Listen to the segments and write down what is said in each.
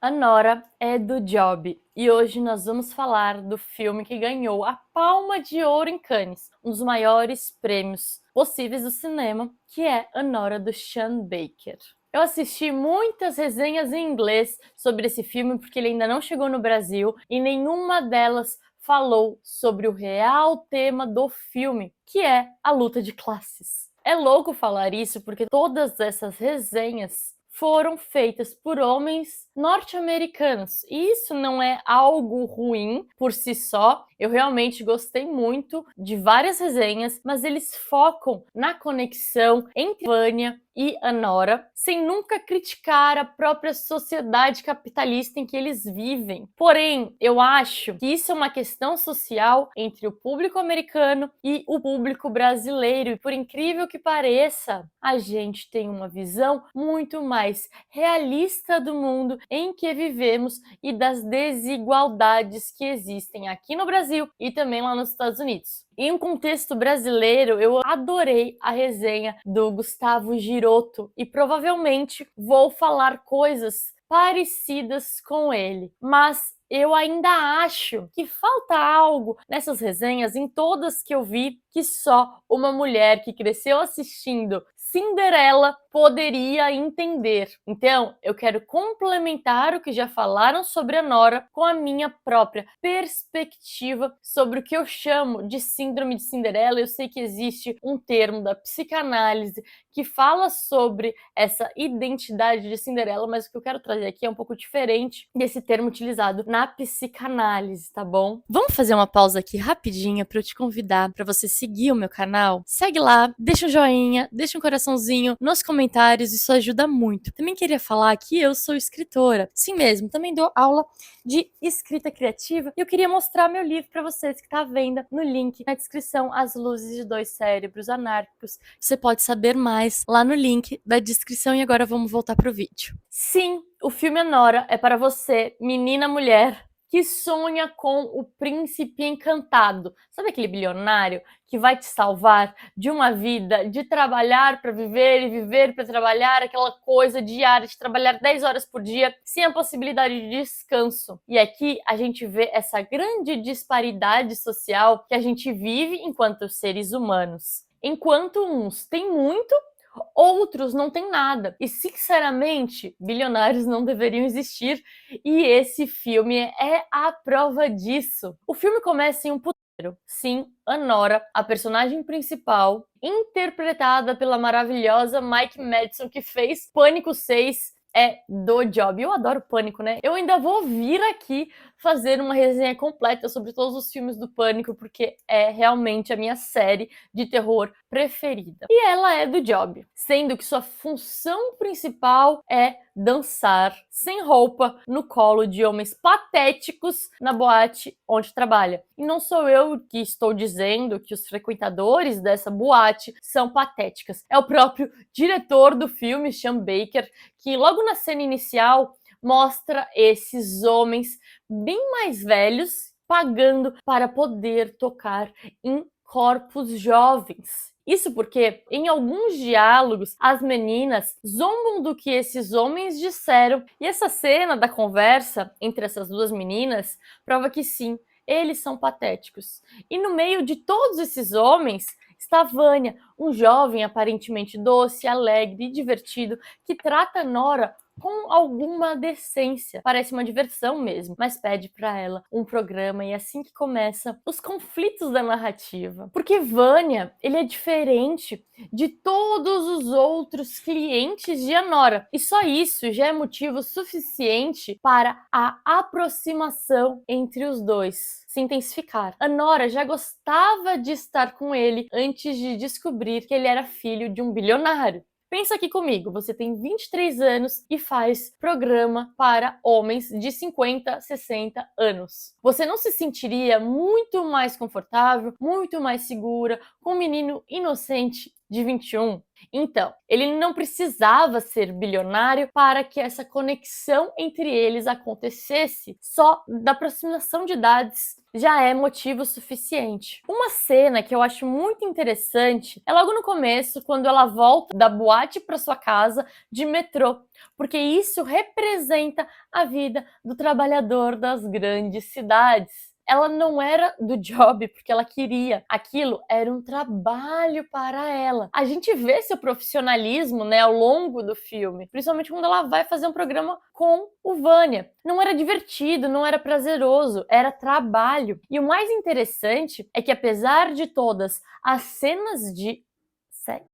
A Nora é do Job e hoje nós vamos falar do filme que ganhou a Palma de Ouro em Cannes, um dos maiores prêmios possíveis do cinema, que é A Nora do Sean Baker. Eu assisti muitas resenhas em inglês sobre esse filme porque ele ainda não chegou no Brasil e nenhuma delas falou sobre o real tema do filme, que é a luta de classes. É louco falar isso porque todas essas resenhas foram feitas por homens norte-americanos. E isso não é algo ruim por si só. Eu realmente gostei muito de várias resenhas, mas eles focam na conexão entre Vânia e a Nora, sem nunca criticar a própria sociedade capitalista em que eles vivem. Porém, eu acho que isso é uma questão social entre o público americano e o público brasileiro. E por incrível que pareça, a gente tem uma visão muito mais realista do mundo em que vivemos e das desigualdades que existem aqui no Brasil e também lá nos Estados Unidos. Em um contexto brasileiro, eu adorei a resenha do Gustavo Girotto e provavelmente vou falar coisas parecidas com ele, mas eu ainda acho que falta algo nessas resenhas, em todas que eu vi, que só uma mulher que cresceu assistindo Cinderela poderia entender. Então, eu quero complementar o que já falaram sobre a Nora com a minha própria perspectiva sobre o que eu chamo de síndrome de Cinderela. Eu sei que existe um termo da psicanálise que fala sobre essa identidade de Cinderela, mas o que eu quero trazer aqui é um pouco diferente desse termo utilizado na psicanálise, tá bom? Vamos fazer uma pausa aqui rapidinha para eu te convidar para você seguir o meu canal. Segue lá, deixa um joinha, deixa um coraçãozinho nos comentários, isso ajuda muito. Também queria falar que eu sou escritora, sim mesmo, também dou aula de escrita criativa e eu queria mostrar meu livro para vocês que está à venda no link na descrição, As Luzes de Dois Cérebros Anárquicos. Você pode saber mais lá no link da descrição e agora vamos voltar pro vídeo. Sim, o filme Nora é para você, menina mulher, que sonha com o príncipe encantado. Sabe aquele bilionário que vai te salvar de uma vida de trabalhar para viver e viver para trabalhar, aquela coisa diária de trabalhar 10 horas por dia sem a possibilidade de descanso. E aqui a gente vê essa grande disparidade social que a gente vive enquanto seres humanos. Enquanto uns têm muito, outros não têm nada. E, sinceramente, bilionários não deveriam existir. E esse filme é a prova disso. O filme começa em um puteiro. Sim, a Nora, a personagem principal, interpretada pela maravilhosa Mike Madison, que fez Pânico 6, é do Job. Eu adoro Pânico, né? Eu ainda vou vir aqui fazer uma resenha completa sobre todos os filmes do Pânico, porque é realmente a minha série de terror preferida. E ela é do Job, sendo que sua função principal é dançar sem roupa no colo de homens patéticos na boate onde trabalha. E não sou eu que estou dizendo que os frequentadores dessa boate são patéticas. É o próprio diretor do filme, Sean Baker, que logo na cena inicial mostra esses homens bem mais velhos pagando para poder tocar em corpos jovens. Isso porque, em alguns diálogos, as meninas zombam do que esses homens disseram, e essa cena da conversa entre essas duas meninas prova que sim, eles são patéticos. E no meio de todos esses homens está Vânia, um jovem aparentemente doce, alegre e divertido que trata Nora com alguma decência. Parece uma diversão mesmo, mas pede para ela um programa e é assim que começa os conflitos da narrativa. Porque Vânia, ele é diferente de todos os outros clientes de Anora. E só isso já é motivo suficiente para a aproximação entre os dois se intensificar. A Nora já gostava de estar com ele antes de descobrir que ele era filho de um bilionário. Pensa aqui comigo, você tem 23 anos e faz programa para homens de 50, 60 anos. Você não se sentiria muito mais confortável, muito mais segura com um menino inocente de 21? Então, ele não precisava ser bilionário para que essa conexão entre eles acontecesse. Só da aproximação de idades já é motivo suficiente. Uma cena que eu acho muito interessante é logo no começo, quando ela volta da boate para sua casa de metrô, porque isso representa a vida do trabalhador das grandes cidades. Ela não era do job porque ela queria. Aquilo era um trabalho para ela. A gente vê seu profissionalismo, né, ao longo do filme, principalmente quando ela vai fazer um programa com o Vânia. Não era divertido, não era prazeroso, era trabalho. E o mais interessante é que apesar de todas as cenas de sexo,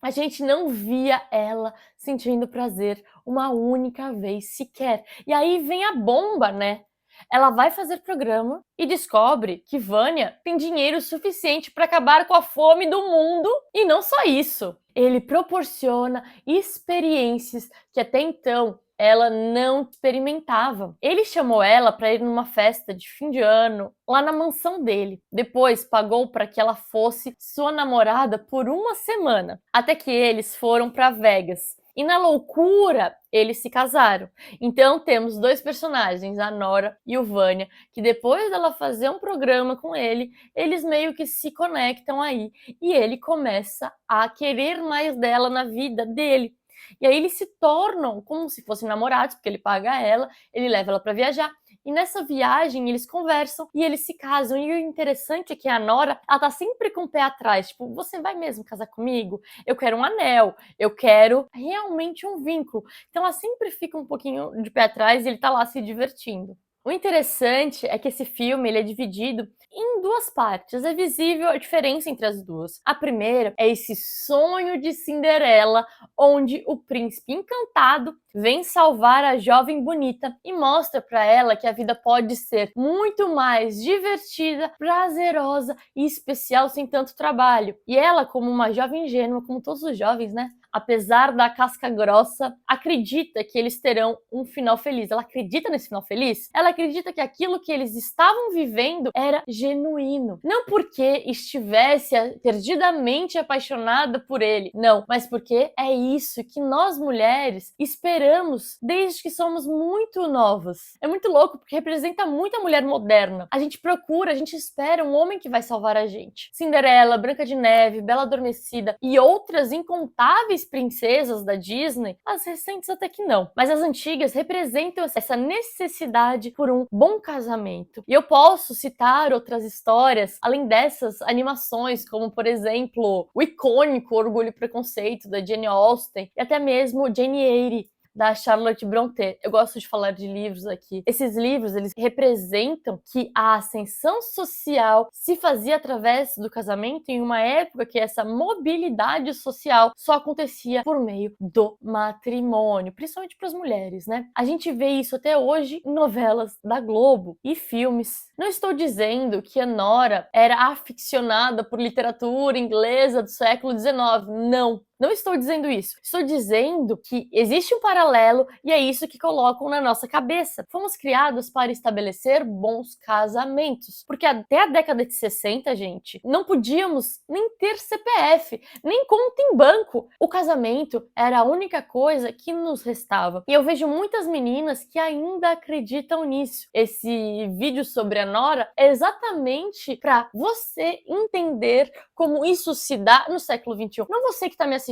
a gente não via ela sentindo prazer uma única vez sequer. E aí vem a bomba, né? Ela vai fazer programa e descobre que Vânia tem dinheiro suficiente para acabar com a fome do mundo. E não só isso, ele proporciona experiências que até então ela não experimentava. Ele chamou ela para ir numa festa de fim de ano lá na mansão dele. Depois pagou para que ela fosse sua namorada por uma semana, até que eles foram para Vegas. E na loucura, eles se casaram. Então temos dois personagens, a Nora e o Vânia, que depois dela fazer um programa com ele, eles meio que se conectam aí. E ele começa a querer mais dela na vida dele. E aí eles se tornam como se fossem namorados, porque ele paga ela, ele leva ela para viajar. E nessa viagem eles conversam e eles se casam. E o interessante é que a Nora, ela tá sempre com o pé atrás. Tipo, você vai mesmo casar comigo? Eu quero um anel, eu quero realmente um vínculo. Então ela sempre fica um pouquinho de pé atrás e ele tá lá se divertindo. O interessante é que esse filme ele é dividido em duas partes. É visível a diferença entre as duas. A primeira é esse sonho de Cinderela, onde o príncipe encantado vem salvar a jovem bonita e mostra para ela que a vida pode ser muito mais divertida, prazerosa e especial sem tanto trabalho. E ela, como uma jovem ingênua, como todos os jovens, né? Apesar da casca grossa, acredita que eles terão um final feliz. Ela acredita nesse final feliz? Ela acredita que aquilo que eles estavam vivendo era genuíno. Não porque estivesse perdidamente apaixonada por ele, não, mas porque é isso que nós mulheres esperamos desde que somos muito novas. É muito louco porque representa muito a mulher moderna. A gente procura, a gente espera um homem que vai salvar a gente. Cinderela, Branca de Neve, Bela Adormecida e outras incontáveis princesas da Disney, as recentes até que não, mas as antigas representam essa necessidade por um bom casamento. E eu posso citar outras histórias, além dessas animações, como por exemplo, o icônico Orgulho e Preconceito, da Jane Austen, e até mesmo Jane Eyre, da Charlotte Brontë. Eu gosto de falar de livros aqui. Esses livros, eles representam que a ascensão social se fazia através do casamento em uma época que essa mobilidade social só acontecia por meio do matrimônio, principalmente para as mulheres, né? A gente vê isso até hoje em novelas da Globo e filmes. Não estou dizendo que a Nora era aficionada por literatura inglesa do século XIX, não. Não estou dizendo isso. Estou dizendo que existe um paralelo e é isso que colocam na nossa cabeça. Fomos criados para estabelecer bons casamentos. Porque até a década de 60, gente, não podíamos nem ter CPF, nem conta em banco. O casamento era a única coisa que nos restava. E eu vejo muitas meninas que ainda acreditam nisso. Esse vídeo sobre a Nora é exatamente para você entender como isso se dá no século XXI. Não você que está me assistindo,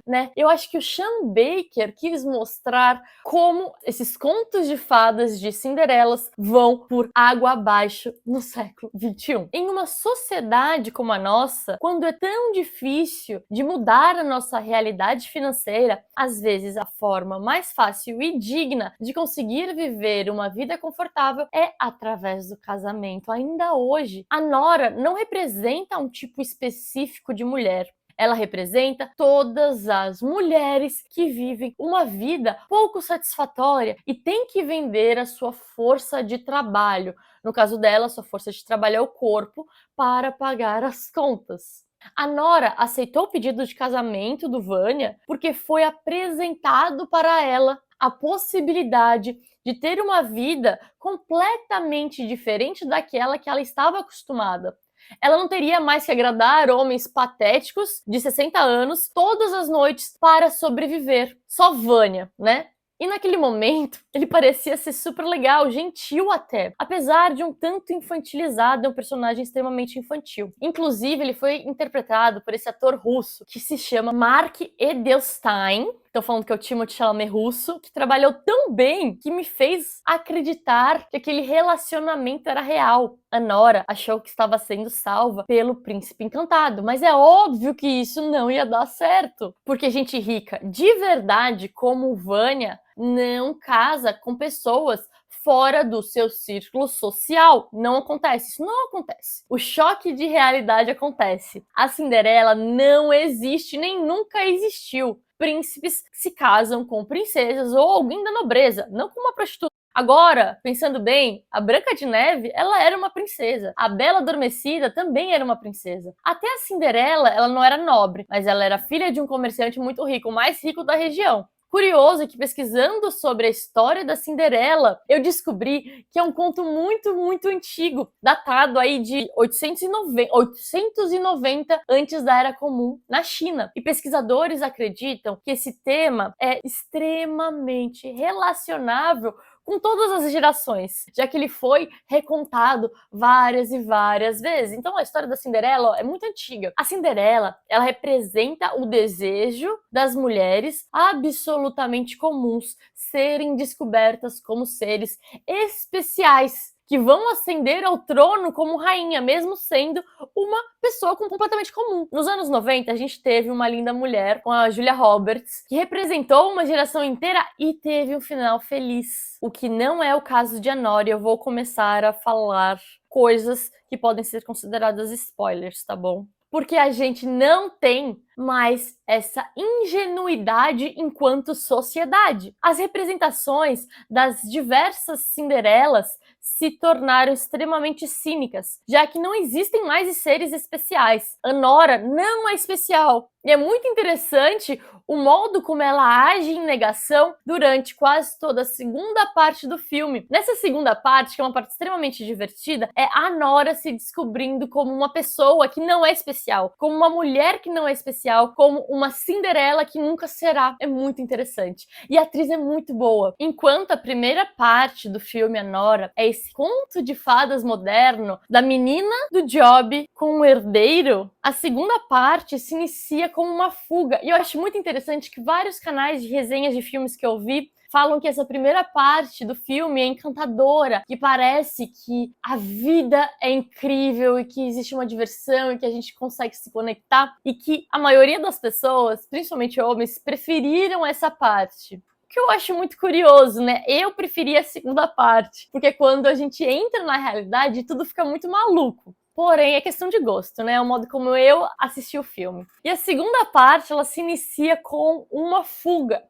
né? Eu acho que o Sean Baker quis mostrar como esses contos de fadas de Cinderelas vão por água abaixo no século XXI. Em uma sociedade como a nossa, quando é tão difícil de mudar a nossa realidade financeira, às vezes a forma mais fácil e digna de conseguir viver uma vida confortável é através do casamento. Ainda hoje, a Nora não representa um tipo específico de mulher. Ela representa todas as mulheres que vivem uma vida pouco satisfatória e tem que vender a sua força de trabalho. No caso dela, sua força de trabalho é o corpo para pagar as contas. A Nora aceitou o pedido de casamento do Vânia porque foi apresentado para ela a possibilidade de ter uma vida completamente diferente daquela que ela estava acostumada. Ela não teria mais que agradar homens patéticos de 60 anos todas as noites para sobreviver. Só Vânia, né? E naquele momento, ele parecia ser super legal, gentil até, apesar de um tanto infantilizado, é um personagem extremamente infantil. Inclusive, ele foi interpretado por esse ator russo, que se chama Mark Edelstein. Estão falando que é o Timothée Chalamet russo, que trabalhou tão bem que me fez acreditar que aquele relacionamento era real. A Nora achou que estava sendo salva pelo príncipe encantado, mas é óbvio que isso não ia dar certo, porque gente rica de verdade, como Vânia, não casa com pessoas fora do seu círculo social. Não acontece, isso não acontece. O choque de realidade acontece. A Cinderela não existe, nem nunca existiu. Príncipes se casam com princesas ou alguém da nobreza, não com uma prostituta. Agora, pensando bem, a Branca de Neve, ela era uma princesa. A Bela Adormecida também era uma princesa. Até a Cinderela, ela não era nobre, mas ela era filha de um comerciante muito rico, o mais rico da região. Curioso que pesquisando sobre a história da Cinderela, eu descobri que é um conto muito, muito antigo, datado aí de 890 antes da Era Comum na China. E pesquisadores acreditam que esse tema é extremamente relacionável com todas as gerações, já que ele foi recontado várias e várias vezes. Então a história da Cinderela é muito antiga. A Cinderela, ela representa o desejo das mulheres absolutamente comuns serem descobertas como seres especiais, que vão ascender ao trono como rainha, mesmo sendo uma pessoa completamente comum. Nos anos 90, a gente teve uma linda mulher, com a Julia Roberts, que representou uma geração inteira e teve um final feliz. O que não é o caso de Anora, eu vou começar a falar coisas que podem ser consideradas spoilers, tá bom? Porque a gente não tem mais essa ingenuidade enquanto sociedade. As representações das diversas Cinderelas se tornaram extremamente cínicas, já que não existem mais seres especiais. A Nora não é especial. E é muito interessante o modo como ela age em negação durante quase toda a segunda parte do filme. Nessa segunda parte, que é uma parte extremamente divertida, é a Nora se descobrindo como uma pessoa que não é especial, como uma mulher que não é especial, como uma Cinderela que nunca será. É muito interessante. E a atriz é muito boa. Enquanto a primeira parte do filme, a Nora, é esse conto de fadas moderno da menina do Job com o herdeiro, a segunda parte se inicia como uma fuga. E eu acho muito interessante que vários canais de resenhas de filmes que eu vi falam que essa primeira parte do filme é encantadora, que parece que a vida é incrível e que existe uma diversão e que a gente consegue se conectar, e que a maioria das pessoas, principalmente homens, preferiram essa parte. Que eu acho muito curioso, né? Eu preferia a segunda parte, porque quando a gente entra na realidade, tudo fica muito maluco. Porém, é questão de gosto, né? É o modo como eu assisti o filme. E a segunda parte, ela se inicia com uma fuga.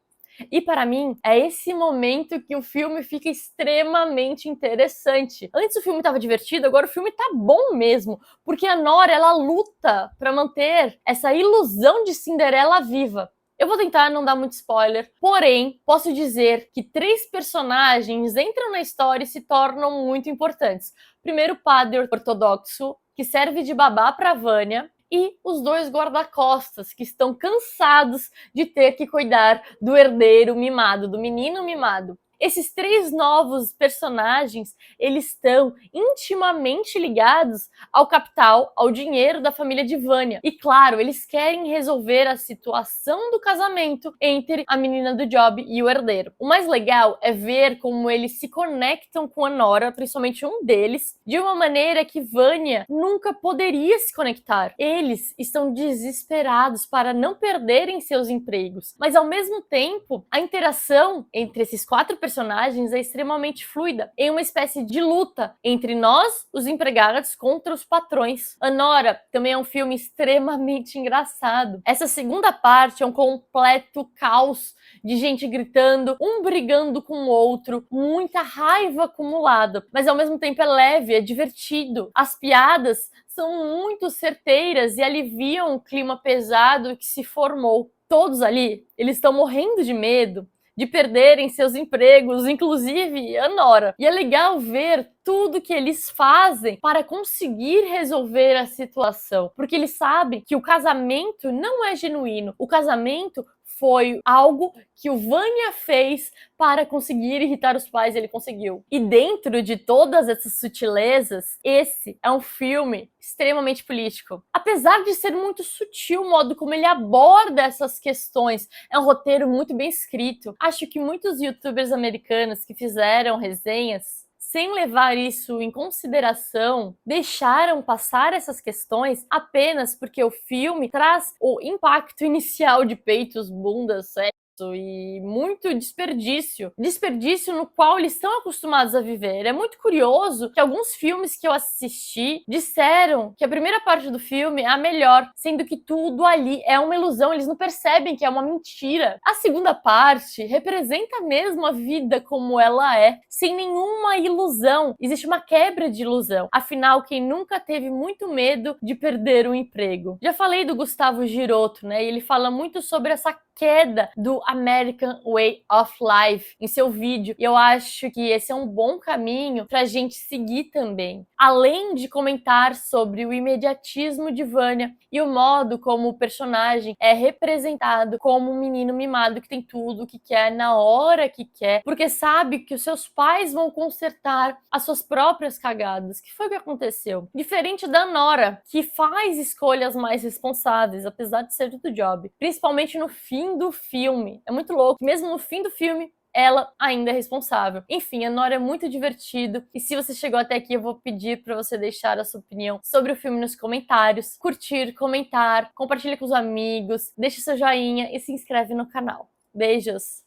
E para mim, é esse momento que o filme fica extremamente interessante. Antes o filme estava divertido, agora o filme tá bom mesmo, porque a Nora, ela luta para manter essa ilusão de Cinderela viva. Eu vou tentar não dar muito spoiler, porém, posso dizer que 3 personagens entram na história e se tornam muito importantes. Primeiro, o padre ortodoxo, que serve de babá para Vânia, e os 2 guarda-costas, que estão cansados de ter que cuidar do herdeiro mimado, do menino mimado. Esses 3 novos personagens, eles estão intimamente ligados ao capital, ao dinheiro da família de Vânia. E claro, eles querem resolver a situação do casamento entre a menina do Job e o herdeiro. O mais legal é ver como eles se conectam com a Nora, principalmente um deles, de uma maneira que Vânia nunca poderia se conectar. Eles estão desesperados para não perderem seus empregos, mas ao mesmo tempo, a interação entre esses 4 personagens é extremamente fluida, em uma espécie de luta entre nós, os empregados, contra os patrões. Anora também é um filme extremamente engraçado. Essa segunda parte é um completo caos de gente gritando, um brigando com o outro, muita raiva acumulada, mas ao mesmo tempo é leve, é divertido. As piadas são muito certeiras e aliviam o clima pesado que se formou. Todos ali, eles estão morrendo de medo de perderem seus empregos, inclusive a Nora. E é legal ver tudo que eles fazem para conseguir resolver a situação, porque eles sabem que o casamento não é genuíno. O casamento foi algo que o Vanya fez para conseguir irritar os pais, e ele conseguiu. E dentro de todas essas sutilezas, esse é um filme extremamente político. Apesar de ser muito sutil o modo como ele aborda essas questões, é um roteiro muito bem escrito. Acho que muitos youtubers americanos que fizeram resenhas sem levar isso em consideração, deixaram passar essas questões apenas porque o filme traz o impacto inicial de peitos, bundas, sexo e muito desperdício. Desperdício no qual eles estão acostumados a viver. É muito curioso que alguns filmes que eu assisti disseram que a primeira parte do filme é a melhor, sendo que tudo ali é uma ilusão, eles não percebem que é uma mentira. A segunda parte representa mesmo a vida como ela é, sem nenhuma ilusão. Existe uma quebra de ilusão. Afinal, quem nunca teve muito medo de perder um emprego? Já falei do Gustavo Girotto, né? E ele fala muito sobre essa queda do American Way of Life em seu vídeo. E eu acho que esse é um bom caminho pra gente seguir também. Além de comentar sobre o imediatismo de Vanya e o modo como o personagem é representado como um menino mimado que tem tudo o que quer na hora que quer, porque sabe que os seus pais vão consertar as suas próprias cagadas, que foi o que aconteceu. Diferente da Nora, que faz escolhas mais responsáveis, apesar de ser do job, principalmente no fim do filme. É muito louco, mesmo no fim do filme, ela ainda é responsável. Enfim, a Nora é muito divertido. E se você chegou até aqui, eu vou pedir para você deixar a sua opinião sobre o filme nos comentários. Curtir, comentar, compartilha com os amigos, deixa seu joinha e se inscreve no canal. Beijos!